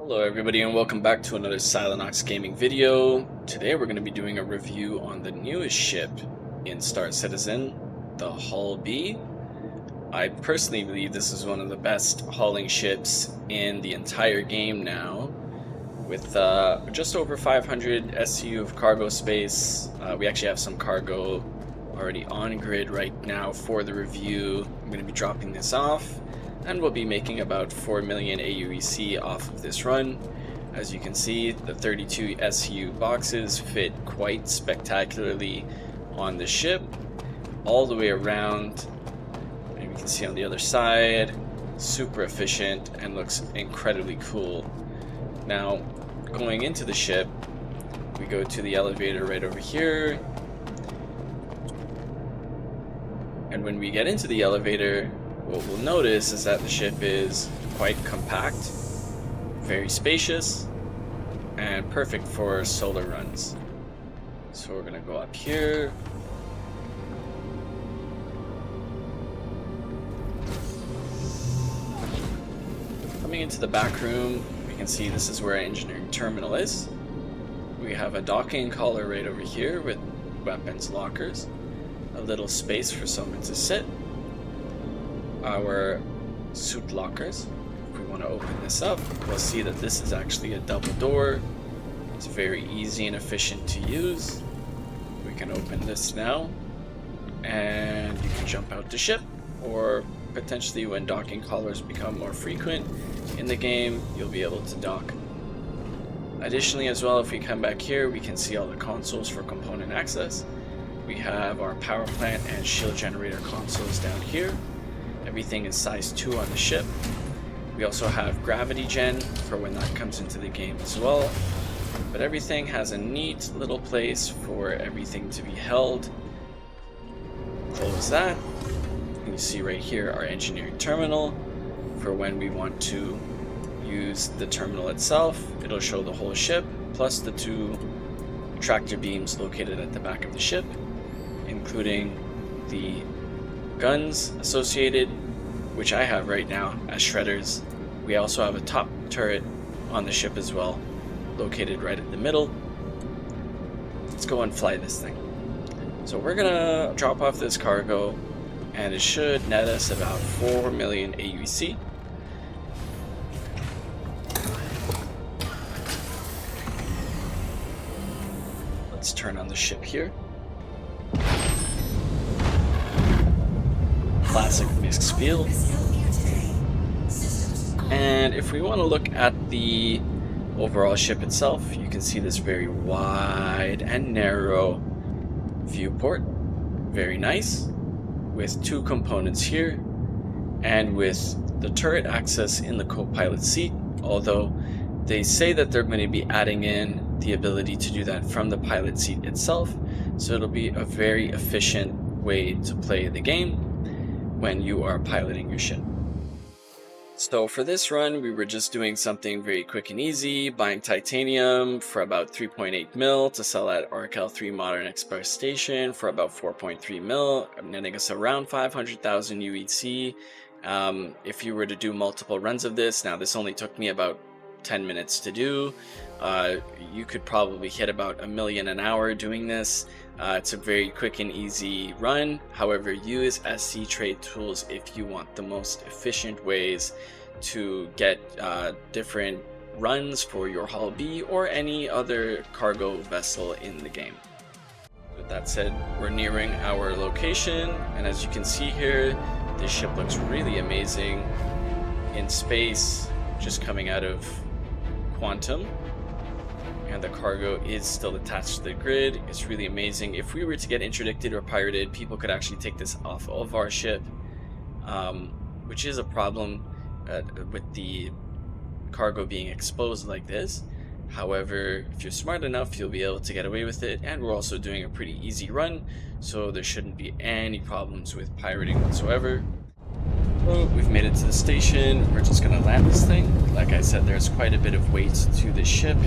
Hello everybody and welcome back to another Goldilocks gaming video. Today we're going to be doing a review on the newest ship in Star Citizen, the Hull-B. I personally believe this is one of the best hauling ships in the entire game now. With just over 500 SCU of cargo space. We actually have some cargo already on grid right now for the review. I'm going to be dropping this off. And we'll be making about 4 million AUEC off of this run. As you can see, the 32 SU boxes fit quite spectacularly on the ship, all the way around. And you can see on the other side, super efficient and looks incredibly cool. Now, going into the ship, we go to the elevator right over here. And when we get into the elevator, what we'll notice is that the ship is quite compact, very spacious, and perfect for solar runs. So we're going to go up here. Coming into the back room, we can see this is where our engineering terminal is. We have a docking collar right over here with weapons lockers, a little space for someone to sit. Our suit lockers. If we want to open this up, we'll see that this is actually a double door. It's very easy and efficient to use. We can open this now and you can jump out the ship, or potentially when docking collars become more frequent in the game, you'll be able to dock. Additionally as well, if we come back here, we can see all the consoles for component access. We have our power plant and shield generator consoles down here. Everything is size 2 on the ship. We also have gravity gen for when that comes into the game as well. But everything has a neat little place for everything to be held. Close that. And you see right here our engineering terminal for when we want to use the terminal itself. It'll show the whole ship plus the 2 tractor beams located at the back of the ship, including the guns associated, which I have right now as shredders. We also have a top turret on the ship as well, located right at the middle. Let's go and fly this thing. So we're gonna drop off this cargo and it should net us about 4 million AUC. Let's turn on the ship here. Classic MISC feel. And if we want to look at the overall ship itself, you can see this very wide and narrow viewport. Very nice, with 2 components here, and with the turret access in the co-pilot seat, although they say that they're going to be adding in the ability to do that from the pilot seat itself, so it'll be a very efficient way to play the game when you are piloting your ship. So for this run, we were just doing something very quick and easy, buying titanium for about 3.8 mil to sell at Arcal 3 Modern Express Station for about 4.3 mil, netting us around 500,000 UEC. If you were to do multiple runs of this, now this only took me about 10 minutes to do. You could probably hit about 1 million an hour doing this. It's a very quick and easy run. However, use SC trade tools if you want the most efficient ways to get different runs for your Hull-B or any other cargo vessel in the game. With that said, we're nearing our location, and as you can see here, this ship looks really amazing in space, just coming out of Quantum. And the cargo is still attached to the grid. It's really amazing. If we were to get interdicted or pirated, people could actually take this off of our ship, which is a problem with the cargo being exposed like this. However, if you're smart enough, you'll be able to get away with it, and we're also doing a pretty easy run, so there shouldn't be any problems with pirating whatsoever. Well, we've made it to the station. We're just going to land this thing. Like I said, there's quite a bit of weight to this ship,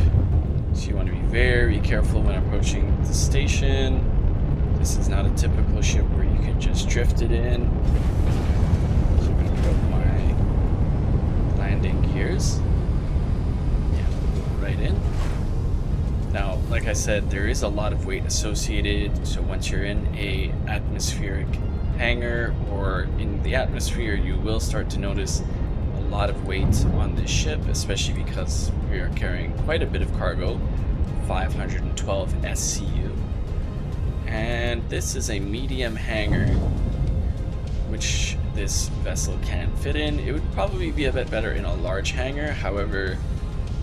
so you want to be very careful when approaching the station. This is not a typical ship where you can just drift it in. So I'm going to put my landing gears. said, there is a lot of weight associated. So once you're in a atmospheric hangar or in the atmosphere, you will start to notice a lot of weight on this ship, especially because we are carrying quite a bit of cargo, 512 SCU. And this is a medium hangar, which this vessel can fit in. It would probably be a bit better in a large hangar, however,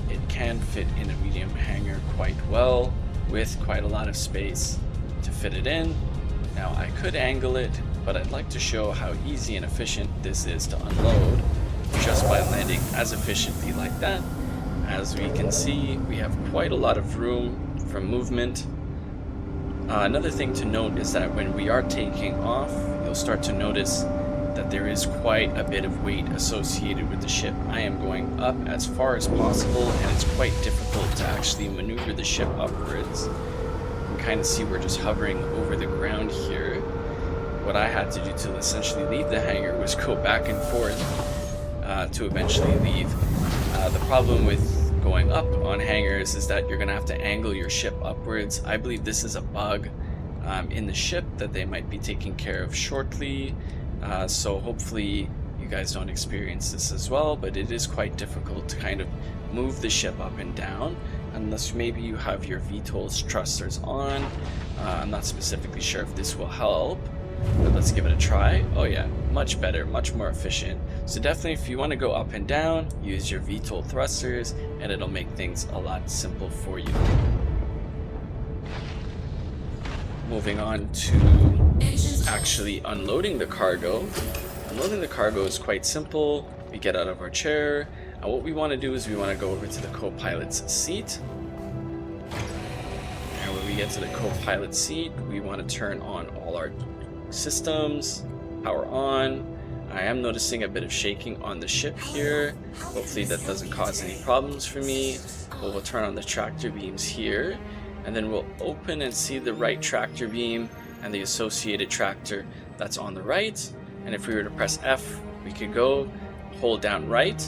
it can fit in a medium hangar quite well, with quite a lot of space to fit it in. Now I could angle it, but I'd like to show how easy and efficient this is to unload just by landing as efficiently like that. As we can see, we have quite a lot of room for movement. Another thing to note is that when we are taking off, you'll start to notice that there is quite a bit of weight associated with the ship. I am going up as far as possible, and it's quite difficult to actually maneuver the ship upwards. You can kind of see we're just hovering over the ground here. What I had to do to essentially leave the hangar was go back and forth to eventually leave. The problem with going up on hangars is that you're going to have to angle your ship upwards. I believe this is a bug in the ship that they might be taking care of shortly, so hopefully you guys don't experience this as well, but it is quite difficult to kind of move the ship up and down unless maybe you have your VTOL thrusters on. I'm not specifically sure if this will help, but let's give it a try. Oh yeah, much better, much more efficient. So definitely if you want to go up and down, use your VTOL thrusters and it'll make things a lot simple for you. Moving on to actually unloading the cargo. Unloading the cargo is quite simple. We get out of our chair, and what we want to do is we want to go over to the co-pilot's seat. And when we get to the co-pilot seat, we want to turn on all our systems, power on. I am noticing a bit of shaking on the ship here. Hopefully that doesn't cause any problems for me. But we'll turn on the tractor beams here, and then we'll open and see the right tractor beam and the associated tractor that's on the right. And if we were to press F, we could go hold down right,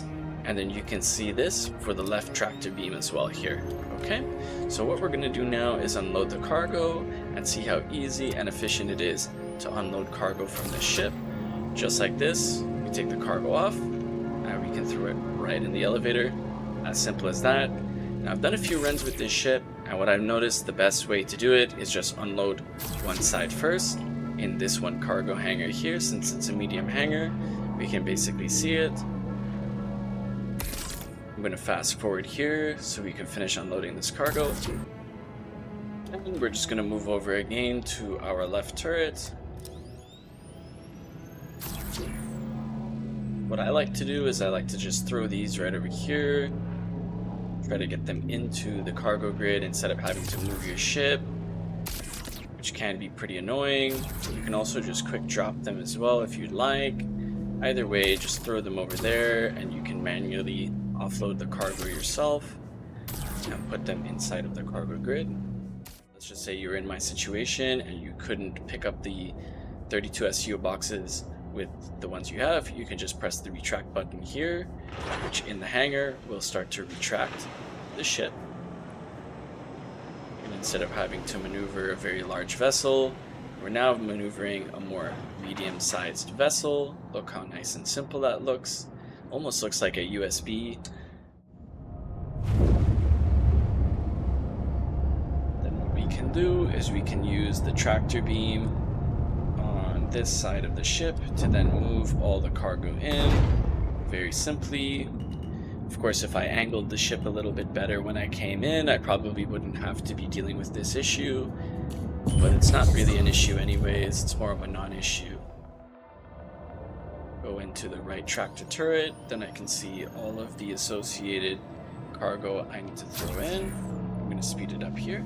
and then you can see this for the left tractor beam as well here. Okay, so what we're going to do now is unload the cargo and see how easy and efficient it is to unload cargo from the ship. Just like this, we take the cargo off and we can throw it right in the elevator. As simple as that. Now I've done a few runs with this ship, and what I've noticed the best way to do it is just unload one side first. In this one cargo hangar here, since it's a medium hangar, we can basically see it. I'm going to fast forward here so we can finish unloading this cargo. And we're just going to move over again to our left turret. What I like to do is I like to just throw these right over here. Try to get them into the cargo grid instead of having to move your ship, which can be pretty annoying. You can also just quick drop them as well if you'd like. Either way, just throw them over there and you can manually offload the cargo yourself and put them inside of the cargo grid. Let's just say you're in my situation and you couldn't pick up the 32 SCO boxes with the ones you have. You can just press the retract button here, which in the hangar will start to retract the ship. And instead of having to maneuver a very large vessel, we're now maneuvering a more medium-sized vessel. Look how nice and simple that looks. Almost looks like a USB. Then what we can do is we can use the tractor beam on this side of the ship to then move all the cargo in very simply. Of course, if I angled the ship a little bit better when I came in, I probably wouldn't have to be dealing with this issue. But it's not really an issue anyways, it's more of a non-issue. Go into the right tractor turret, then I can see all of the associated cargo I need to throw in. I'm going to speed it up here.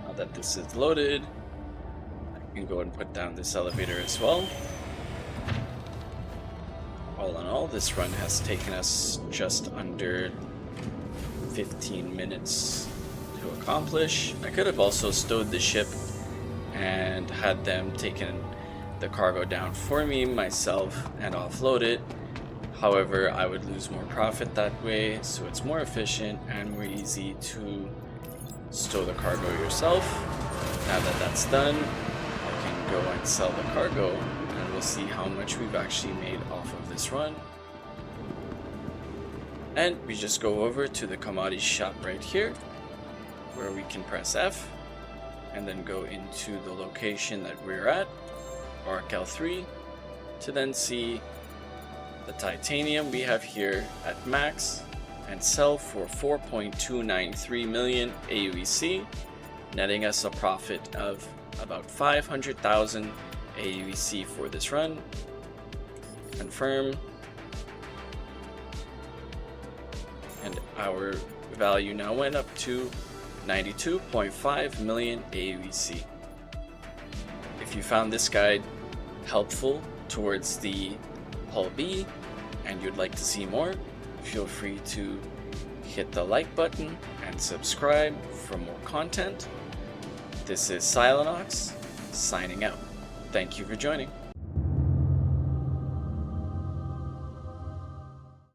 Now that this is loaded, I can go and put down this elevator as well. All in all, this run has taken us just under 15 minutes to accomplish. I could have also stowed the ship and had them taken the cargo down for me myself and offload it. However, I would lose more profit that way, so it's more efficient and more easy to stow the cargo yourself. Now that that's done, I can go and sell the cargo, and we'll see how much we've actually made off of this run. And we just go over to the commodity shop right here, where we can press F and then go into the location that we're at, RKL3, to then see the titanium we have here at max and sell for 4.293 million AUEC, netting us a profit of about 500,000 AUEC for this run. Confirm. And our value now went up to 92.5 million AUEC. If you found this guide helpful towards the Hull-B and you'd like to see more, feel free to hit the like button and subscribe for more content. This is Goldilocks signing out. Thank you for joining.